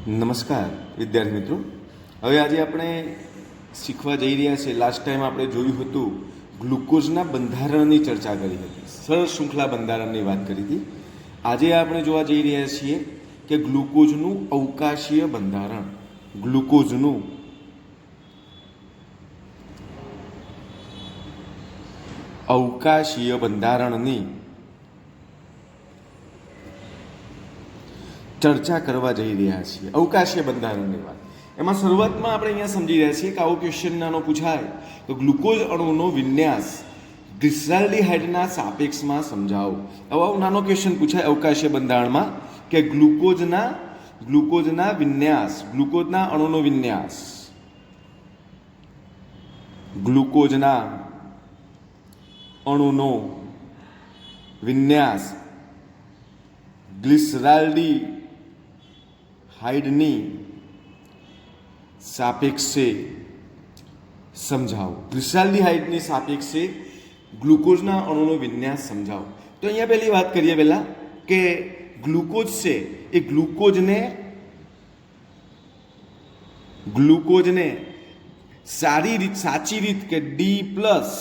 નમસ્કાર વિદ્યાર્થી મિત્રો, હવે આજે આપણે શીખવા જઈ રહ્યા છીએ. લાસ્ટ ટાઈમ આપણે જોયું હતું ગ્લુકોઝના બંધારણની ચર્ચા કરી હતી, સરળ શૃંખલા બંધારણની વાત કરી હતી. આજે આપણે જોવા જઈ રહ્યા છીએ કે ગ્લુકોઝનું અવકાશીય બંધારણ. ગ્લુકોઝનું અવકાશીય બંધારણની ચર્ચા કરવા જઈ રહ્યા છીએ. અવકાશીય બંધારણની વાત, એમાં શરૂઆતમાં આપણે અહીંયા સમજી રહ્યા છીએ કે આવો ક્વેશ્ચન નાનો પૂછાય તો ગ્લુકોઝ અણુનો વિન્યાસ ગ્લિસરાલ્ડિહાઇડના સાપેક્ષમાં સમજાવો. આવો નાનો ક્વેશ્ચન પૂછાય અવકાશીય બંધારણમાં કે ગ્લુકોઝના વિન્યાસ, ગ્લુકોઝના અણુનો વિન્યાસ, ગ્લુકોઝના અણુનો વિન્યાસ ગ્લિસરાલ્ડિહાઇડની સાપેક્ષે સમજાવો. ગ્લિસરાલ્ડિહાઇડની સાપેક્ષે ગ્લુકોઝના અણુનો વિન્યાસ સમજાવો. તો અહીંયા પહેલી વાત કરીએ પહેલા કે ગ્લુકોઝ છે એ ગ્લુકોઝને સાચી રીત કે ડી પ્લસ,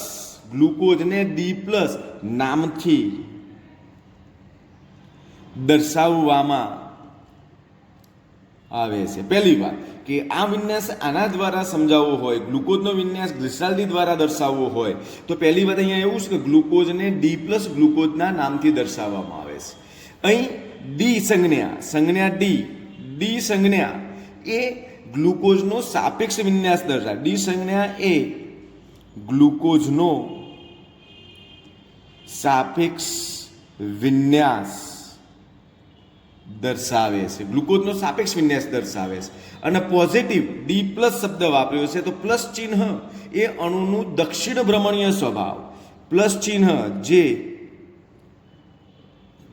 ગ્લુકોઝને ડી પ્લસ નામથી દર્શાવવામાં આવે છે. પહેલી વાત કે આ વિન્યાસ આના દ્વારા સમજાવવો હોય, ગ્લુકોઝનો વિન્યાસ ગ્લિસરાલ્ડી દ્વારા દર્શાવવો હોય તો પહેલી વાત અહીંયા એવું છે કે ગ્લુકોઝને ડી પ્લસ ગ્લુકોઝના નામથી દર્શાવવામાં આવે છે. અહીં ડી સંજ્ઞા ડી સંજ્ઞા એ ગ્લુકોઝનો સાપેક્ષ વિન્યાસ દર્શાવે. ડી સંજ્ઞા એ ગ્લુકોઝનો સાપેક્ષ વિન્યાસ દર્શાવે છે. ગ્લુકોઝનો સાપેક્ષ વિન્યાસ દર્શાવે છે. અને પોઝિટિવ ડી પ્લસ શબ્દ વાપર્યો છે તો પ્લસ ચિહ્ન એ અણુનું દક્ષિણ ભ્રમણીય સ્વભાવ, પ્લસ ચિહ્ન જે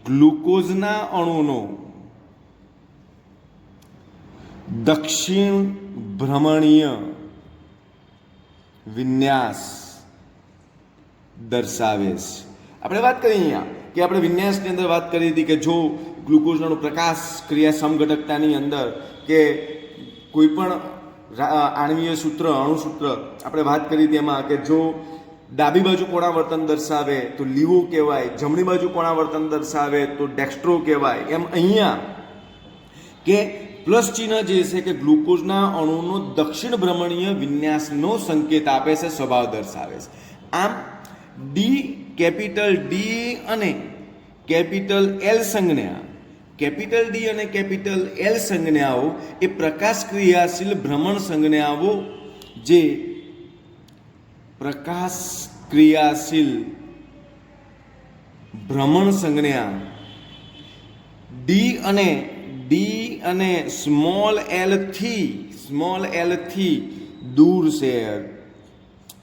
ગ્લુકોઝના અણુનો દક્ષિણ ભ્રમણીય વિન્યાસ દર્શાવે છે. આપણે વાત કરી અહીંયા કે આપણે વિન્યાસની અંદર વાત કરી હતી કે જો ગ્લુકોઝનો પ્રકાશ ક્રિયા સમઘટકતાની અંદર કે કોઈ પણ આણ્વીય સૂત્ર, અણુસૂત્ર આપણે વાત કરી હતી એમાં કે જો ડાબી બાજુ કોણાવર્તન દર્શાવે તો લીવો કહેવાય, જમણી બાજુ કોણાવર્તન દર્શાવે તો ડેક્સ્ટ્રો કહેવાય. એમ અહીંયા કે પ્લસ ચિહ્ન જે છે કે ગ્લુકોઝના અણુનો દક્ષિણ ભ્રમણીય વિન્યાસનો સંકેત આપે છે, સ્વભાવ દર્શાવે છે. આમ ડી, કેપિટલ ડી અને કેપિટલ એલ સંજ્ઞા, કેપિટલ ડી અને કેપિટલ એલ સંજ્ઞાઓ એ પ્રકાશ ક્રિયાશીલ ભ્રમણ સંજ્ઞાઓ, જે પ્રકાશ ક્રિયાશીલ ભ્રમણ સંજ્ઞા ડી અને સ્મોલ એલ થી દૂર છે,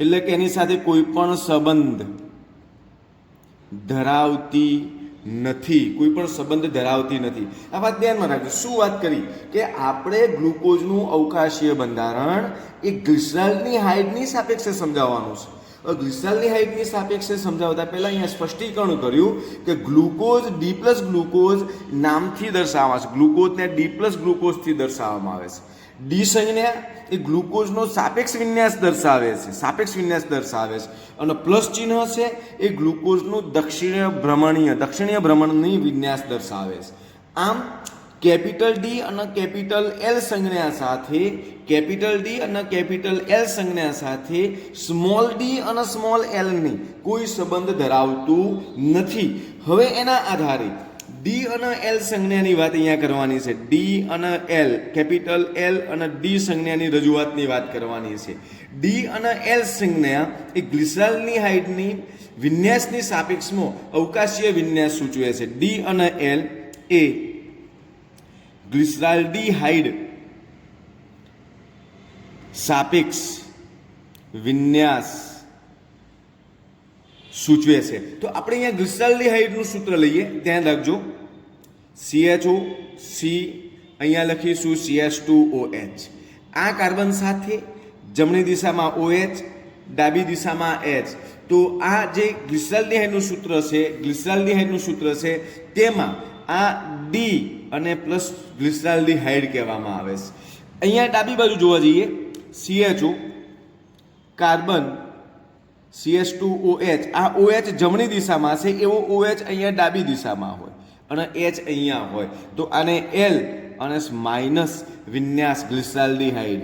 એટલે કે એની સાથે કોઈ પણ સંબંધ ધરાવતી નથી. આ વાત ધ્યાનમાં રાખજો. શું વાત કરી કે આપણે ગ્લુકોઝનું અવકાશીય બંધારણ એ ગ્લિસરાલ્ડિહાઇડની સાપેક્ષે સમજાવવાનું છે. ગ્લિસરાલ્ડિહાઇડની સાપેક્ષે સમજાવતા પહેલા અહીંયા સ્પષ્ટીકરણ કર્યું કે ગ્લુકોઝ ડી પ્લસ ગ્લુકોઝ નામથી દર્શાવવામાં આવે છે. ગ્લુકોઝને ડી પ્લસ ગ્લુકોઝથી દર્શાવવામાં આવે છે. ડી સંજ્ઞા એ ગ્લુકોઝનો સાપેક્ષ વિન્યાસ દર્શાવે છે. અને પ્લસ ચિહ્ન છે એ ગ્લુકોઝનું દક્ષિણીય ભ્રમણની વિન્યાસ દર્શાવે છે. આમ કેપિટલ ડી અને કેપિટલ એલ સંજ્ઞા સાથે સ્મોલ ડી અને સ્મોલ એલ ની કોઈ સંબંધ ધરાવતું નથી. હવે એના આધારે ડી અને એલ સંજ્ઞાની વાત અહીંયા કરવાની છે. ડી અને એલ, કેપિટલ એલ અને ડી સંજ્ઞાની રજૂઆતની વાત કરવાની છે. ડી અને એલ સંજ્ઞા એ ગ્લિસરાલ્ડિહાઇડની વિન્યાસની સાપેક્ષમાં અવકાશીય વિન્યાસ સૂચવે છે. ડી અને એલ એ ગ્લિસરાલ્ડિહાઇડ સાપેક્ષ વિન્યાસ સૂચવે છે. તો આપણે અહીંયા ગ્લિસરાલ્ડિહાઇડનું સૂત્ર લઈએ, ધ્યાન રાખજો. CHO, C અહીંયા લખીશું CH2OH. આ કાર્બન સાથે જમણી દિશામાં OH, ડાબી દિશામાં H. તો આ જે ગ્લિસરાલ્ડિહાઇડનું સૂત્ર છે તેમાં આ ડી અને પ્લસ ગ્લિસરાલ્ડિહાઇડ કહેવામાં આવે છે. અહીંયા ડાબી બાજુ જોવા જઈએ, CHO કાર્બન CH2OH, આ OH જમણી દિશામાં છે, એવો OH અહીંયા ડાબી દિશામાં હોય અને H અહીંયા હોય, તો આને L અને માઇનસ વિન્યાસ ગ્લિસરાલ્ડિહાઇડ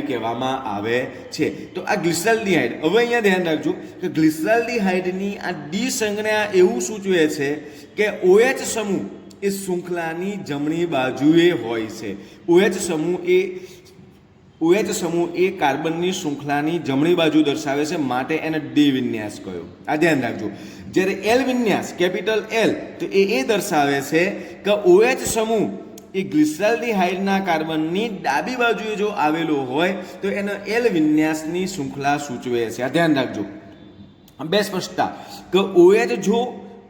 કહેવામાં આવે છે. તો આ ગ્લિસરાલ્ડિહાઇડ, હવે અહીંયા ધ્યાન રાખજો કે ગ્લિસરાલ્ડિહાઇડની આ ડી સંજ્ઞા એવું સૂચવે છે કે OH સમૂહ એ શૃંખલાની જમણી બાજુએ હોય છે. OH સમૂહ એ કાર્બનની શૃંખલાની જમણી બાજુ દર્શાવે છે, માટે એને ડી વિન્યાસ કહ્યો. આ ધ્યાન રાખજો. જ્યારે એલ વિન્યાસ, કેપિટલ L, તો એ દર્શાવે છે કે OH સમૂહ એ ગ્લિસરાલ્ડિહાઇડના કાર્બનની ડાબી બાજુએ જો આવેલો હોય તો એનો એલ વિન્યાસની શૃંખલા સૂચવે છે. આ ધ્યાન રાખજો. બે સ્પષ્ટતા કે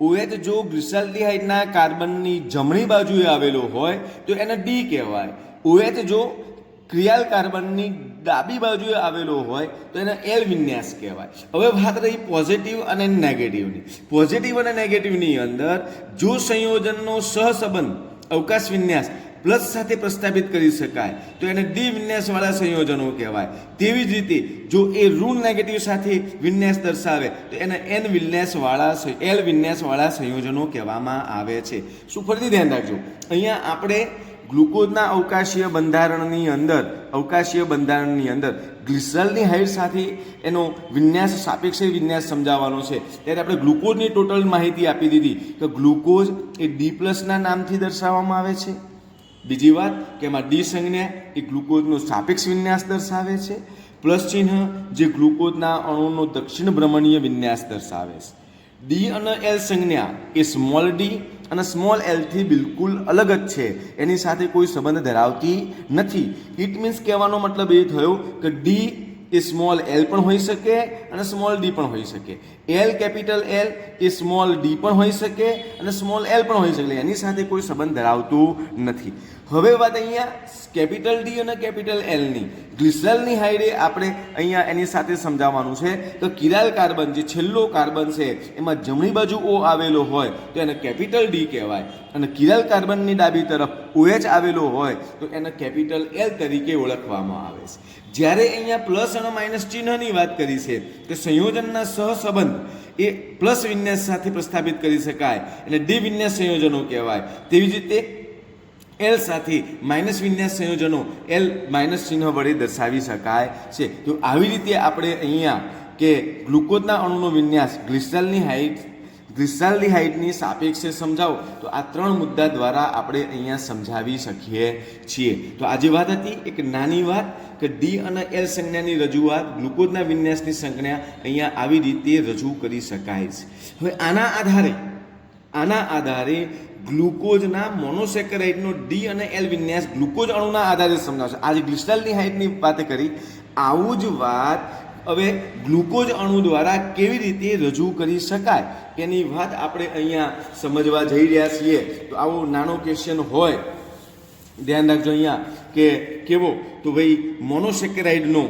OH જો ગ્લિસરાલ્ડિહાઇડના કાર્બનની જમણી બાજુએ આવેલો હોય તો એને ડી કહેવાય. OH જો ક્રિયાલ કાર્બનની ડાબી બાજુએ આવેલો હોય તો એને એલ વિન્યાસ કહેવાય. હવે વાત રહી પોઝિટિવ અને નેગેટિવની. પોઝિટિવ અને નેગેટિવની અંદર જો સંયોજનનો સહસંબંધ અવકાશ વિન્યાસ પ્લસ સાથે પ્રસ્થાપિત કરી શકાય તો એને ડી વિન્યાસવાળા સંયોજનો કહેવાય. તેવી જ રીતે જો એ ઋણ નેગેટિવ સાથે વિન્યાસ દર્શાવે તો એને એલ વિન્યાસવાળા સંયોજનો કહેવામાં આવે છે. શું ફરીથી ધ્યાન રાખજો, અહીંયા આપણે ગ્લુકોઝના અવકાશીય બંધારણની અંદર ગ્લિસરાલ્ડિહાઇડ સાથે એનો વિન્યાસ, સાપેક્ષે વિન્યાસ સમજાવવાનો છે. ત્યારે આપણે ગ્લુકોઝની ટોટલ માહિતી આપી દીધી કે ગ્લુકોઝ એ D+ નામથી દર્શાવવામાં આવે છે. બીજી વાત કે એમાં ડી સંજ્ઞા એ ગ્લુકોઝનો સાપેક્ષ વિન્યાસ દર્શાવે છે, પ્લસ ચિહ્ન જે ગ્લુકોઝના અણુનો દક્ષિણ ભ્રમણીય વિન્યાસ દર્શાવે છે. ડી અને એલ સંજ્ઞા એ સ્મોલ ડી અને સ્મોલ એલ થી બિલકુલ અલગ જ છે, એની સાથે કોઈ સંબંધ ધરાવતી નથી. ઇટ મીન્સ કહેવાનો મતલબ એ થયો કે ડી એ સ્મોલ એલ પણ હોઈ શકે અને સ્મોલ ડી પણ હોઈ શકે. એલ, કેપિટલ એલ એ સ્મોલ ડી પણ હોઈ શકે અને સ્મોલ એલ પણ હોઈ શકે, એની સાથે કોઈ સંબંધ ધરાવતું નથી. હવે વાત અહીંયા કેપિટલ ડી અને કેપિટલ એલની. ગ્લિસરાલ્ડિહાઇડે આપણે અહીંયા એની સાથે સમજાવવાનું છે તો કિરાલ કાર્બન, જે છેલ્લો કાર્બન છે એમાં જમણી બાજુ O આવેલો હોય તો એને કેપિટલ ડી કહેવાય, અને કિરાલ કાર્બનની ડાબી તરફ OH આવેલો હોય તો એને કેપિટલ એલ તરીકે ઓળખવામાં આવે છે. જ્યારે અહીંયા પ્લસ અને માઇનસ ચિહ્નની વાત કરી છે કે સંયોજનના સહસંબંધ એ પ્લસ વિન્યાસ સાથે પ્રસ્થાપિત કરી શકાય એટલે ડી વિન્યાસ સંયોજનો કહેવાય. તેવી જ રીતે એલ સાથે માઇનસ વિન્યાસ સંયોજનો એલ માઇનસ ચિહ્ન વડે દર્શાવી શકાય છે. તો આવી રીતે આપણે અહીંયા કે ગ્લુકોઝના અણુનો વિન્યાસ ગ્લિસરાલ્ડિહાઇડની સાપેક્ષે સમજાવો તો આ 3 મુદ્દા દ્વારા આપણે અહીંયા સમજાવી શકીએ છીએ. તો આજે વાત હતી એક નાની વાત કે ડી અને એલ સંજ્ઞાની રજૂઆત, ગ્લુકોઝના વિન્યાસની સંજ્ઞા અહીંયા આવી રીતે રજૂ કરી શકાય છે. હવે આના આધારે ગ્લુકોઝના મોનોસેકેરાઇડનો ડી અને એલ વિન્યાસ ગ્લુકોઝ અણુના આધારે સમજાવશે. આજે ગ્લિસરાલ્ડિહાઇડની વાત કરી, આવું જ વાત હવે ગ્લુકોઝ અણુ દ્વારા કેવી રીતે રજૂ કરી શકાય એની વાત આપણે અહીંયા સમજવા જઈ રહ્યા છીએ. તો આવો નાનો ક્વેશ્ચન હોય, ધ્યાન રાખજો અહીંયા કે કેવો, તો ભાઈ મોનોસેકેરાઇડનો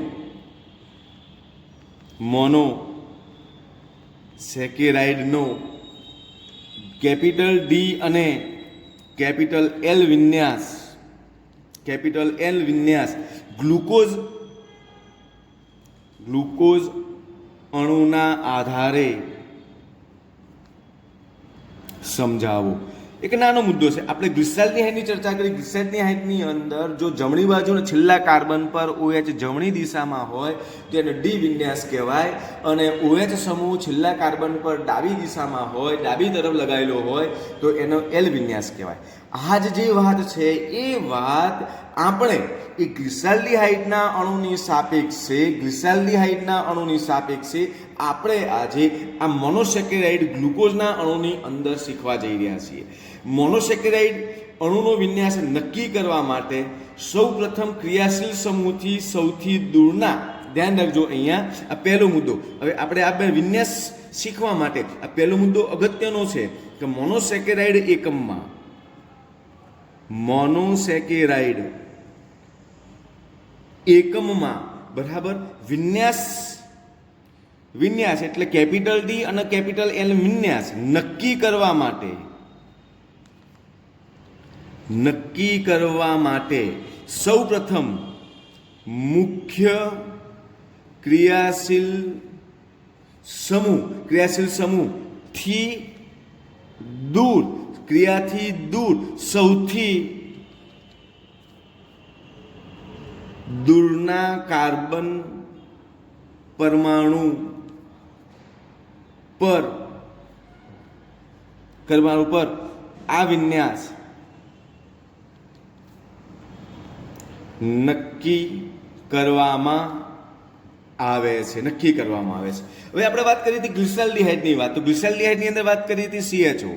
કેપિટલ ડી અને કેપિટલ એલ વિન્યાસ ગ્લુકોઝ અણુના આધારે સમજાવો. એક નાનો મુદ્દો છે, આપણે ગ્લિસરાલ્ડિહાઇડની ચર્ચા કરી. ગ્લિસરાલ્ડિહાઇડની અંદર જો જમણી બાજુના છેલ્લા કાર્બન પર OH જમણી દિશામાં હોય તો એને ડી વિન્યાસ કહેવાય, અને OH સમૂહ છેલ્લા કાર્બન પર ડાબી દિશામાં હોય, ડાબી તરફ લગાવેલો હોય તો એનો એલ વિન્યાસ કહેવાય. આ જ જે વાત છે એ વાત આપણે એ ગ્લિસરાલ્ડિહાઇડના અણુની સાપેક્ષે આપણે આજે આ મોનોસેકેરાઇડ ગ્લુકોઝના અણુની અંદર શીખવા જઈ રહ્યા છીએ. મોનોસેકેરાઇડ અણુનો વિન્યાસ નક્કી કરવા માટે સૌ પ્રથમ ક્રિયાશીલ સમૂહથી સૌથી દૂરના, ધ્યાન રાખજો અહીંયા આ પહેલો મુદ્દો. હવે આપણે આ બે વિન્યાસ શીખવા માટે આ પહેલો મુદ્દો અગત્યનો છે કે મોનોસેકેરાઇડ એકમમાં બરાબર વિન્યાસ વિન્યાસ એટલે કેપિટલ ડી અને કેપિટલ એલ વિન્યાસ નક્કી કરવા માટે સૌ પ્રથમ મુખ્ય ક્રિયાશીલ સમૂહ થી દૂર ક્રિયાથી દૂર સૌથી દૂરના કાર્બન પરમાણુ પર આ વિન્યાસ નક્કી કરવામાં આવે છે. હવે આપણે વાત કરી હતી ગ્લિસરાલ્ડિહાઇડની વાત. તો ગ્લિસરાલ્ડિહાઇડની અંદર વાત કરી હતી CHO,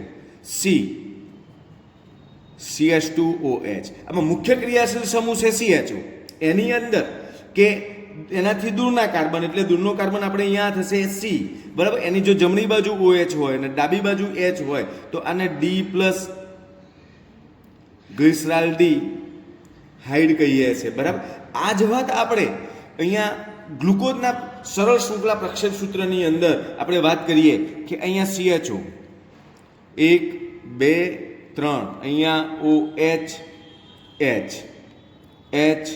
CH2OH. આમાં મુખ્ય ક્રિયાશીલ સમૂહ છે CHO. એની અંદર કે એનાથી દૂરના કાર્બન એટલે દૂરનો કાર્બન આપણે અહીંયા થશે C, બરાબર. એની જો જમણી બાજુ OH હોય અને ડાબી બાજુ H હોય તો આને D+ ગ્લિસરાલ્ડિહાઇડ કહીએ છીએ, બરાબર. આ જ વાત આપણે અહીંયા ગ્લુકોઝના સરળ શૃંખલા પ્રક્ષેપ સૂત્રની અંદર આપણે વાત કરીએ કે અહીંયા CHO 1 2 3, અહીંયા OH H H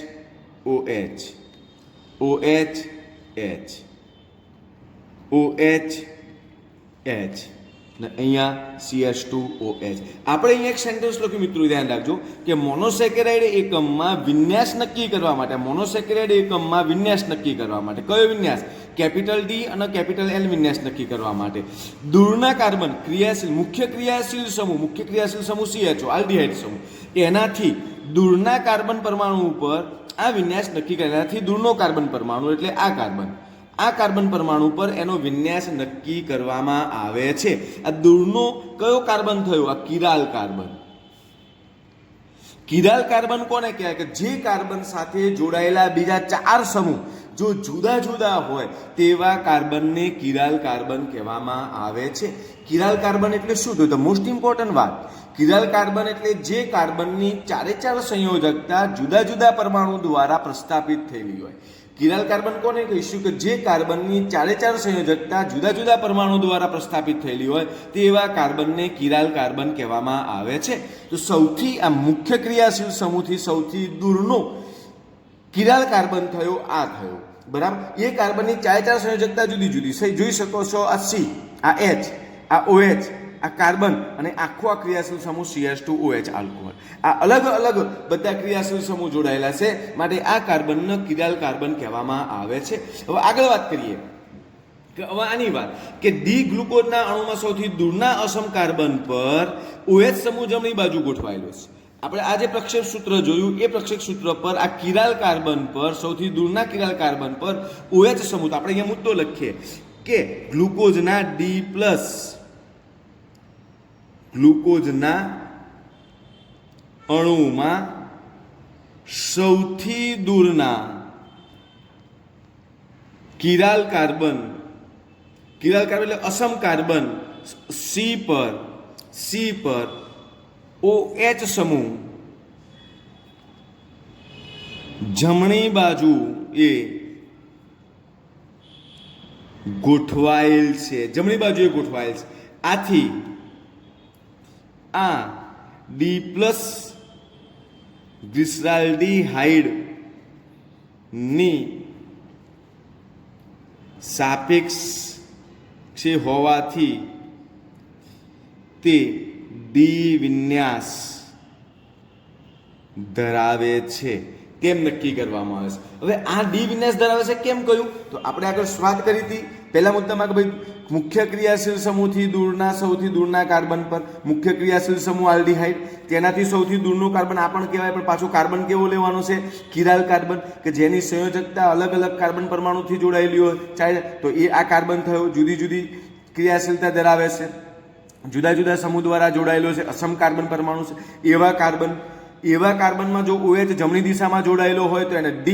OH OH H OH H ને અહીંયા CH2OH. આપણે અહીંયા એક સેન્ટેન્સ લખ્યું, મિત્રો ધ્યાન રાખજો કે મોનોસેકેરાઇડ એકમમાં વિન્યાસ નક્કી કરવા માટે કયો વિન્યાસ? કેપિટલ ડી અને કેપિટલ એલ વિન્યાસ નક્કી કરવા માટે દૂરના કાર્બન મુખ્ય ક્રિયાશીલ સમૂહ CHO આલ્ડિહાઇડ સમૂહ એનાથી દૂરના કાર્બન પરમાણુ ઉપર આ વિન્યાસ નક્કી કરે. એનાથી દૂરનો કાર્બન પરમાણુ એટલે આ કાર્બન પરમાણુ પર એનો વિન્યાસ નક્કી કરવામાં આવે છે. આ દૂરનો કયો કાર્બન થયો? આ કિરાલ કાર્બન કોને કહેવાય? કે જે કાર્બન સાથે જોડાયેલા બીજા 4 સમૂહ જો જુદા જુદા હોય તેવા કાર્બનને કિરાલ કાર્બન કહેવામાં આવે છે. કિરાલ કાર્બન એટલે શું? તો મોસ્ટ ઇમ્પોર્ટન્ટ વાત, કિરાલ કાર્બન એટલે જે કાર્બનની 4 સંયોજકતા જુદા જુદા પરમાણુ દ્વારા પ્રસ્થાપિત થયેલી હોય. કિરાલ કાર્બન કોને કહીશું? કે જે કાર્બનની 4 સંયોજકતા જુદા જુદા પરમાણુ દ્વારા પ્રસ્થાપિત થયેલી હોય તેવા કાર્બનને કિરાલ કાર્બન કહેવામાં આવે છે. તો સૌથી આ મુખ્ય ક્રિયાશીલ સમૂહથી સૌથી દૂરનો કિરાલ કાર્બન થયો, બરાબર. એ કાર્બનની 4 સંયોજકતા જુદી જુદી જોઈ શકો છો. આ C, આ H, આ OH, આ કાર્બન અને આખો આ ક્રિયાશીલ સમૂહ CH2OH આલ્કોહોલ. આ અલગ અલગ બધા ક્રિયાશીલ સમૂહ જોડાયેલા છે, માટે આ કાર્બનને કિરાલ કાર્બન કહેવામાં આવે છે. હવે આગળ વાત કરીએ કે હવે આની વાત કે ડી ગ્લુકોઝના અણુમાં સૌથી દૂરના અસમ કાર્બન પર OH સમૂહ જમણી બાજુ ગોઠવાયેલો છે. આપણે આ જે પ્રક્ષેપ સૂત્ર જોયું એ પ્રક્ષેપ સૂત્ર પર આ કિરાલ કાર્બન પર સૌથી દૂરના કિરાલ કાર્બન પર OH સમૂહ, તો આપણે અહીંયા મુદ્દો લખીએ કે ગ્લુકોઝના અણુમાં સૌથી દૂરના કિરાલ કાર્બન એટલે અસમ કાર્બન C પર OH સમૂહ જમણી બાજુ એ ગોઠવાયેલ છે. આથી આ D+ ગ્લિસરાલ્ડિહાઇડ ની સાપેક્ષ છે હોવાથી તે ડી વિન્યાસ ધરાવે છે. કેમ નક્કી કરવામાં આવે છે? હવે આ ડી વિન્યાસ ધરાવે છે કેમ કહ્યું? તો આપણે આગળ વાત કરી હતી પહેલા મુદ્દામાં કે ભાઈ મુખ્ય ક્રિયાશીલ સમૂહથી સૌથી દૂરના કાર્બન પર મુખ્ય ક્રિયાશીલ સમૂહ આલ્ડિહાઇડ, તેનાથી સૌથી દૂરનું કાર્બન આ પણ કહેવાય, પણ પાછો કાર્બન કેવો લેવાનો છે? કિરાલ કાર્બન, કે જેની સંયોજકતા અલગ અલગ કાર્બન પરમાણુથી જોડાયેલી હોય. તો એ આ કાર્બન થયો, જુદી જુદી ક્રિયાશીલતા ધરાવે છે, જુદા જુદા સમૂહ દ્વારા જોડાયેલો છે, અસમ કાર્બન પરમાણુ છે. એવા કાર્બનમાં જો OH જમણી દિશામાં જોડાયેલો હોય તો એને D+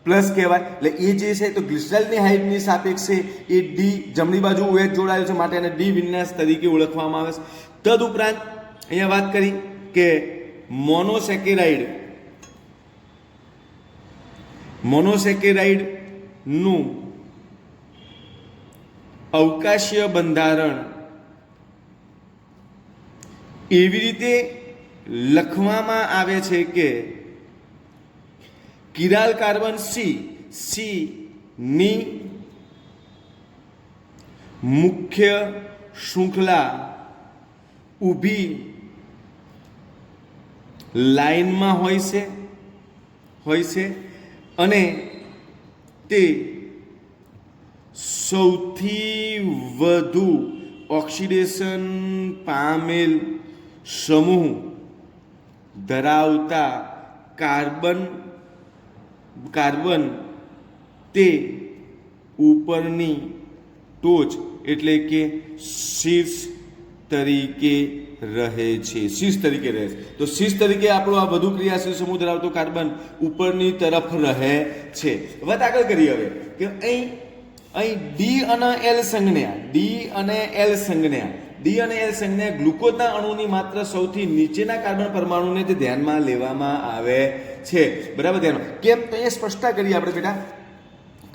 કહેવાય. એટલે એ જે છે તો ગ્લિસરાલ્ડિહાઇડની સાપેક્ષે એ D જમણી બાજુ OH જોડાયેલો છે, માટે એને ડી વિન્યાસ તરીકે ઓળખવામાં આવે છે. તદુપરાંત અહીંયા વાત કરી કે મોનોસેકેરાઇડનું અવકાશીય બંધારણ એવી રીતે લખવામાં આવે છે કે કિરાલ કાર્બન સી ની મુખ્ય શૃંખલા ઊભી લાઈનમાં હોય છે અને તે સૌથી વધુ ઓક્સિડેશન પામેલ સમૂહ ધરાવતા કાર્બન તે ઉપરની ટોચ એટલે કે શીર્ષ તરીકે રહે છે. તો શીર્ષ તરીકે આપણો આ વધુ ક્રિયાશીલ સમૂહ ધરાવતો કાર્બન ઉપરની તરફ રહે છે. વાત આગળ કરીએ હવે કે અહીં ડી અને એલ સંજ્ઞા ગ્લુકોઝના અણુની માત્ર સૌથી નીચેના કાર્બન પરમાણુને તે ધ્યાનમાં લેવામાં આવે છે. બરાબર, ધ્યાનમાં કેમ તો અહીંયા સ્પષ્ટતા કરીએ આપણે બેટા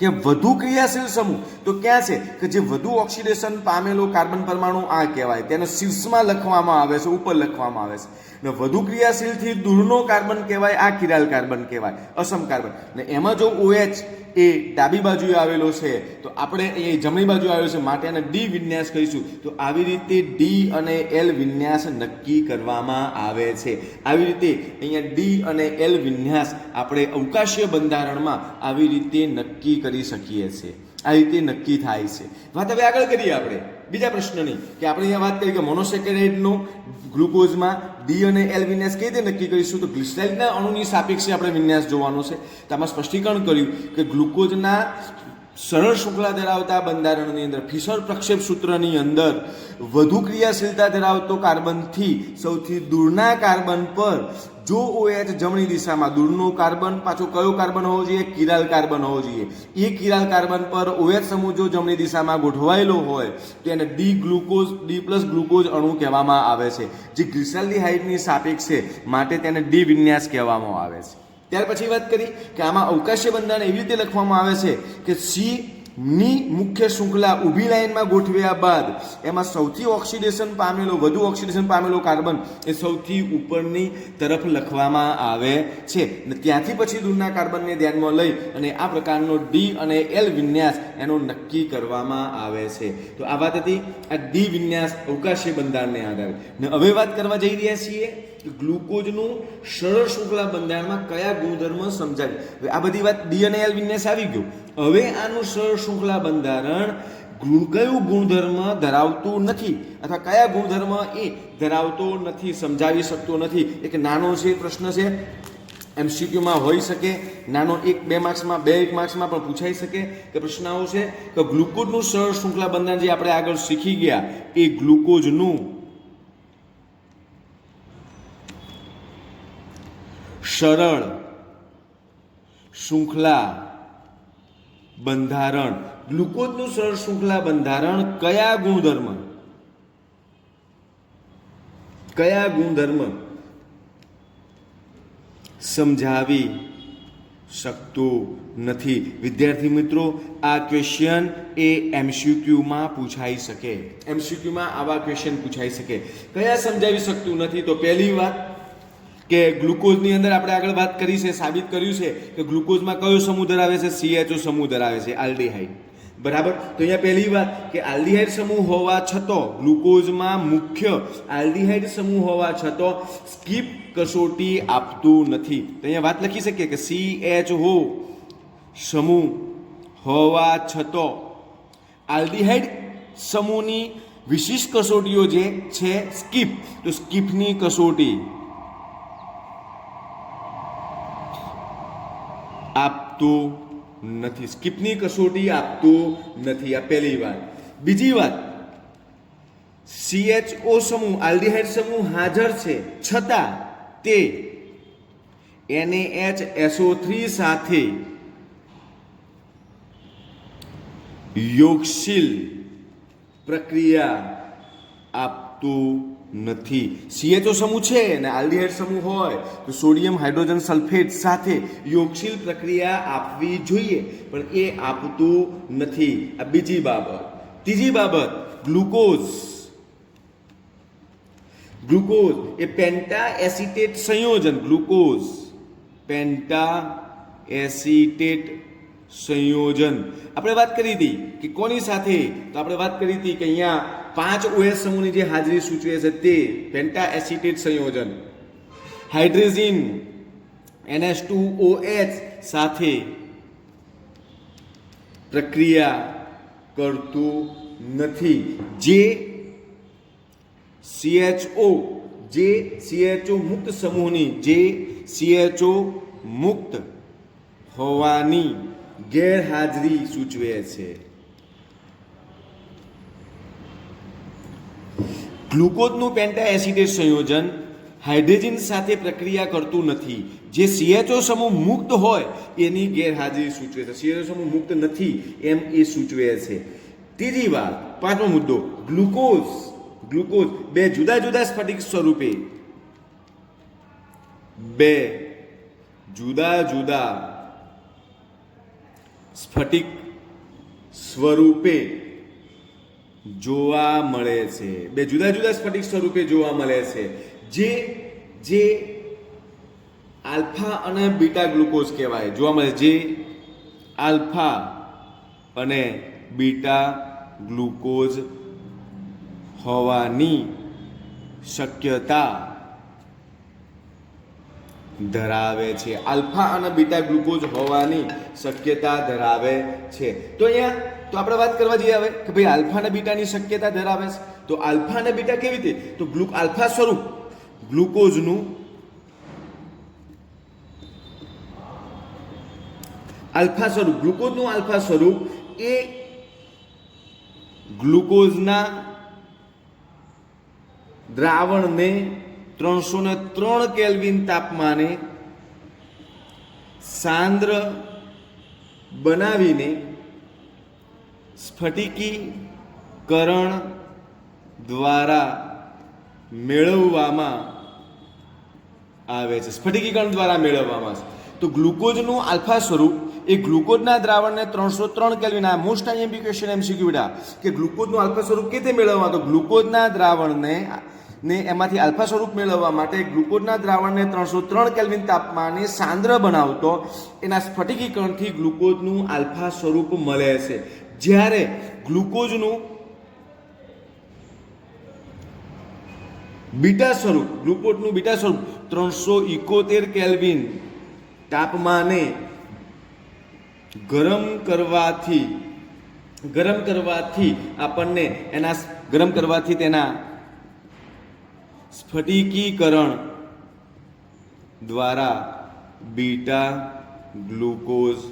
કે વધુ ક્રિયાશીલ સમૂહ તો ક્યાં છે કે જે વધુ ઓક્સિડેશન પામેલો કાર્બન પરમાણુ આ કહેવાય, તેને શીર્ષમાં લખવામાં આવે છે, ઉપર લખવામાં આવે છે. ને વધુ ક્રિયાશીલથી દૂરનો કાર્બન કહેવાય, આ કિરાલ કાર્બન કહેવાય, અસમ કાર્બન. ને એમાં જો OH એ ડાબી બાજુએ આવેલો છે તો આપણે એ જમણી બાજુ આવેલો છે માટે એને ડી વિન્યાસ કહીશું. તો આવી રીતે ડી અને એલ વિન્યાસ નક્કી કરવામાં આવે છે. આવી રીતે અહીંયા ડી અને એલ વિન્યાસ આપણે અવકાશીય બંધારણમાં આવી રીતે નક્કી કરી શકીએ છીએ. આ રીતે નક્કી થાય છે. વાત હવે આગળ કરીએ આપણે બીજા પ્રશ્નની કે આપણે અહીંયા વાત કરી કે મોનોસેકેરાઇડનો ગ્લુકોઝમાં ડી અને એલ વિન્યાસ કઈ રીતે નક્કી કરીશું? તો ગ્લિસરાઇડના અણુની સાપેક્ષે આપણે વિન્યાસ જોવાનો છે. તો આમાં સ્પષ્ટીકરણ કર્યું કે ગ્લુકોઝના સરળ શૃંખલા ધરાવતા બંધારણની અંદર ફિશર પ્રક્ષેપ સૂત્રની અંદર વધુ ક્રિયાશીલતા ધરાવતો કાર્બનથી સૌથી દૂરના કાર્બન પર જો OH જમણી દિશામાં દૂરનો કાર્બન પાછો કયો કાર્બન હોવો જોઈએ? કિરાલ કાર્બન હોવો જોઈએ. એ કિરાલ કાર્બન પર OH સમૂહ જો જમણી દિશામાં ગોઠવાયેલો હોય તો એને ડી પ્લસ ગ્લુકોઝ અણુ કહેવામાં આવે છે, જે ગ્લિસરાલ્ડિહાઇડની સાપેક્ષે માટે તેને ડી વિન્યાસ કહેવામાં આવે છે. ત્યાર પછી વાત કરી કે આમાં અવકાશીય બંધારણ એવી રીતે લખવામાં આવે છે કે સી ની મુખ્ય શૃંખલા ઊભી લાઈનમાં ગોઠવ્યા બાદ એમાં સૌથી વધુ ઓક્સિડેશન પામેલો કાર્બન એ સૌથી ઉપરની તરફ લખવામાં આવે છે. ત્યાંથી પછી દૂરના કાર્બનને ધ્યાનમાં લઈ અને આ પ્રકારનો ડી અને એલ વિન્યાસ એનો નક્કી કરવામાં આવે છે. તો આ વાત હતી આ ડી વિન્યાસ અવકાશીય બંધારણને આધારે. ને હવે વાત કરવા જઈ રહ્યા છીએ ગ્લુકોઝનું સરળ શૃંખલા બંધારણમાં કયા ગુણધર્મ સમજાવે. આ બધી વાત ડી અને એલ વિન્યાસ આવી ગયું. હવે આનું સરળ શૃંખલા બંધારણ કયું ગુણધર્મ ધરાવતું નથી અથવા કયા ગુણધર્મ એ ધરાવતો નથી, સમજાવી શકતો નથી. એક નાનો છે પ્રશ્ન છે, MCQમાં હોઈ શકે, નાનો 1-2 માર્ક્સમાં 2-1 માર્ક્સમાં પણ પૂછાઈ શકે કે પ્રશ્ન આવો છે કે ગ્લુકોઝનું સરળ શૃંખલા બંધારણ જે આપણે આગળ શીખી ગયા એ ગ્લુકોઝનું સરળ શૃંખલા બંધારણ, ગ્લુકોઝનું સરળ શૃંખલા બંધારણ કયા ગુણધર્મ સમજાવી શકતું નથી. વિદ્યાર્થી મિત્રો, આ ક્વેશ્ચન એ MCQમાં પૂછાઈ શકે. MCQમાં આવા ક્વેશ્ચન પૂછાઈ શકે. કયા સમજાવી શકતું નથી? તો પહેલી વાત કે ગ્લુકોઝની અંદર આપણે આગળ વાત કરી છે, સાબિત કર્યું છે કે ગ્લુકોઝમાં કયો સમૂહ ધરાવે છે? CHO સમૂહ ધરાવે છે, આલ્ડીહાઇડ. બરાબર. તો અહીંયા પહેલી વાત કે આલ્ડીહાઇડ સમૂહ હોવા છતાં ગ્લુકોઝમાં મુખ્ય આલ્ડીહાઇડ સમૂહ હોવા છતાં સ્કીપ કસોટી આપતું નથી. તો અહીંયા વાત લખી શકીએ કે CHO સમૂહ હોવા છતાં આલ્ડીહાઇડ સમૂહની વિશિષ્ટ કસોટીઓ જે છે સ્કીપ, તો સ્કીપની કસોટી આપતું નથી. સ્કીપની કસોટી આપતું નથી. આ પહેલી વાત. બીજી વાત, CHO સમૂહ આલ્ડીહાઇડ સમૂહ હાજર છે છતાં તે NaHSO3 સાથે યોગશીલ પ્રક્રિયા આપતું નથી. CHO સમૂહ છે અને આલ્ડીહાઇડ સમૂહ હોય તો સોડિયમ હાઇડ્રોજન સલ્ફેટ સાથે યોગશીલ પ્રક્રિયા આપવી જોઈએ, પણ એ આપતું નથી. આ બીજી બાબત. ત્રીજી બાબત, ગ્લુકોઝ એ પેન્ટા એસિટેટ સંયોજન, ગ્લુકોઝ પેન્ટા એસિટેટ સંયોજન આપણે વાત કરી હતી કે કોની સાથે, તો આપણે વાત કરી હતી કે અહીંયા 5 OH સમૂહની જે હાજરી સૂચવે છે તે પેન્ટા એસિટેટ સંયોજન હાઇડ્રોજન NH2OH સાથે પ્રક્રિયા કરતું નથી. જે CHO મુક્ત સમૂહની જે CHO મુક્ત હોવાની ગેરહાજરી સૂચવે છે. ગ્લુકોઝનું પેન્ટા એસિટેટ સંયોજન હાઇડ્રોજન સાથે પ્રક્રિયા કરતું નથી. જે CHO સમૂહ મુક્ત હોય એની ગેરહાજરી સૂચવે છે. CHO સમૂહ મુક્ત નથી એમ એ સૂચવે છે. ત્રીજી વાત, પાંચમો મુદ્દો, ગ્લુકોઝ બે જુદા જુદા સ્ફટિક સ્વરૂપે સ્ફટિક સ્વરૂપે જોવા મળે છે. સ્ફટિક સ્વરૂપે જોવા મળે છે. જે આલ્ફા અને બીટા ગ્લુકોઝ કહેવાય, જોવા મળે. જે આલ્ફા અને બીટા ગ્લુકોઝ હોવાની શક્યતા ધરાવે છે. આલ્ફા અને બીટા ગ્લુકોઝ હોવાની શક્યતા ધરાવે છે. તો અહીંયા તો આપણે વાત કરવા જઈએ હવે કે ભાઈ આલ્ફા અને બીટાની શક્યતા ધરાવે છે. તો આલ્ફા અને બીટા કેવી રીતે? તો આલ્ફા સ્વરૂપ ગ્લુકોઝનું આલ્ફા સ્વરૂપ એ ગ્લુકોઝના દ્રાવણને 303 કેલ્વિન તાપમાને સાંદ્ર બનાવીને સ્ફટિકીકરણ દ્વારા મેળવવામાં આવે છે. તો ગ્લુકોઝનું આલ્ફા સ્વરૂપ એ ગ્લુકોઝના દ્રાવણને 303 કેલ્વિન, આ મોસ્ટ આઈએમપી ક્વેશ્ચન MCQ બેટા, કે ગ્લુકોઝનું આલ્ફા સ્વરૂપ કેતે મેળવવા? તો ગ્લુકોઝના દ્રાવણને એમાંથી આલ્ફા સ્વરૂપ મેળવવા માટે ગ્લુકોઝના દ્રાવણને 303 કેલ્વિન તાપમાને સાંદ્ર બનાવતો એના સ્ફટિકીકરણથી ગ્લુકોઝનું આલ્ફા સ્વરૂપ મળે છે. જ્યારે ગ્લુકોઝનું બીટા સ્વરૂપ 371 કેલ્વિન તાપમાને ગરમ કરવાથી તેના સ્ફટિકીકરણ દ્વારા બીટા ગ્લુકોઝ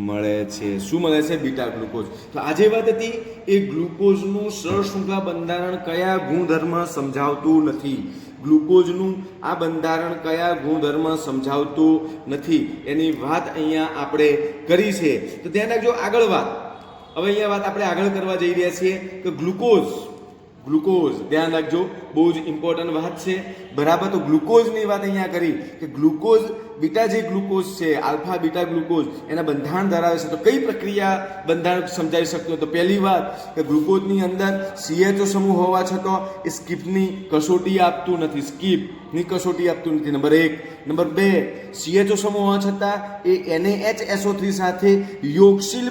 મળે છે. શું મળે છે? Beta glucose. તો આજે વાત હતી એ ગ્લુકોઝનું સરળ શૃંખલા બંધારણ કયા ગુણધર્મ સમજાવતું નથી. ગ્લુકોઝનું આ બંધારણ કયા ગુણધર્મ સમજાવતું નથી એની વાત અહીંયા આપણે કરી છે. તો ધ્યાન રાખજો. આગળ વાત, હવે અહીંયા વાત આપણે આગળ કરવા જઈ રહ્યા છીએ કે ગ્લુકોઝ ધ્યાન રાખજો, બહુ જ ઇમ્પોર્ટન્ટ વાત છે. બરાબર. તો ગ્લુકોઝની વાત અહીંયા કરી કે ગ્લુકોઝ બીટા જે ગ્લુકોઝ છે, આલ્ફા બીટા ગ્લુકોઝ એના બંધારણ ધરાવે છે. તો કઈ પ્રક્રિયા બંધારણ સમજાવી શકતો? તો પહેલી વાત કે ગ્લુકોઝની અંદર CHO સમૂહ હોવા છતાં એ સ્કીપની કસોટી આપતું નથી. નંબર 1. નંબર 2, CHO સમૂહ હોવા છતાં એ NaHSO3 સાથે યોગશીલ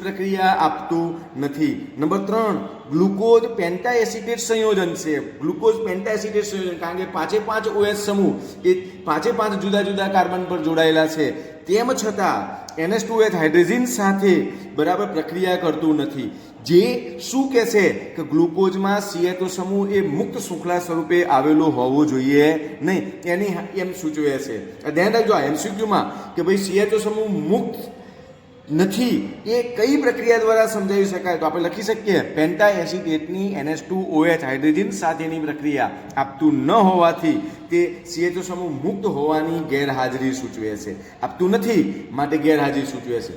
પ્રક્રિયા આપતું નથી. નંબર 3, ગ્લુકોઝ પેન્ટા એસિટેટ સંયોજન છે. કારણ કે 5 OH સમૂહ એ 5 જુદા જુદા કાર્બન પર જોડાયેલા છે. તેમ છતાં NH2OH હાઇડ્રોજન સાથે બરાબર પ્રક્રિયા કરતું નથી. જે શું કહે છે કે ગ્લુકોઝમાં CHO સમૂહ એ મુક્ત શૃંખલા સ્વરૂપે આવેલો હોવો જોઈએ નહીં, એની એમ સૂચવે છે. ધ્યાન રાખજો આ MCQમાં કે ભાઈ CHO સમૂહ મુક્ત નથી એ કઈ પ્રક્રિયા દ્વારા સમજાવી શકાય? તો આપણે લખી શકીએ પેન્ટા એસિટેટની NH2OH હાઇડ્રોજન સાથેની પ્રક્રિયા આપતું ન હોવાથી તે CHO સમૂહ મુક્ત હોવાની ગેરહાજરી સૂચવે છે. આપતું નથી માટે ગેરહાજરી સૂચવે છે.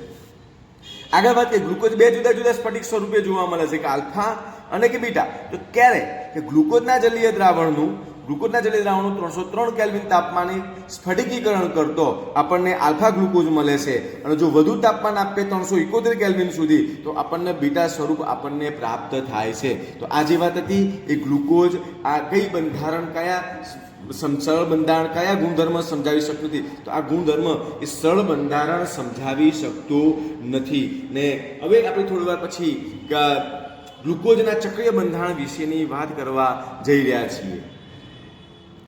આગળ વાત કરીએ, ગ્લુકોઝ બે જુદા જુદા સ્ફટિક સ્વરૂપે જોવા મળે છે કે આલ્ફા અને કે બીટા. તો ક્યારે? કે ગ્લુકોઝના જલીય દ્રાવણનું ગ્લુકોઝના જલીય દ્રાવણનું 303 કેલ્વિન તાપમાને સ્ફટિકીકરણ કરતો આપણને આલ્ફા ગ્લુકોઝ મળે છે, અને જો વધુ તાપમાન આપે 371 કેલ્વિન સુધી તો આપણને બીટા સ્વરૂપ આપણને પ્રાપ્ત થાય છે. તો આ જે વાત હતી એ ગ્લુકોઝ આ કઈ બંધારણ કયા સરળ બંધારણ કયા ગુણધર્મ સમજાવી શકતું નથી, તો આ ગુણધર્મ એ સરળ બંધારણ સમજાવી શકતું નથી. ને હવે આપણે થોડી વાર પછી ગ્લુકોઝના ચક્રીય બંધારણ વિશેની વાત કરવા જઈ રહ્યા છીએ.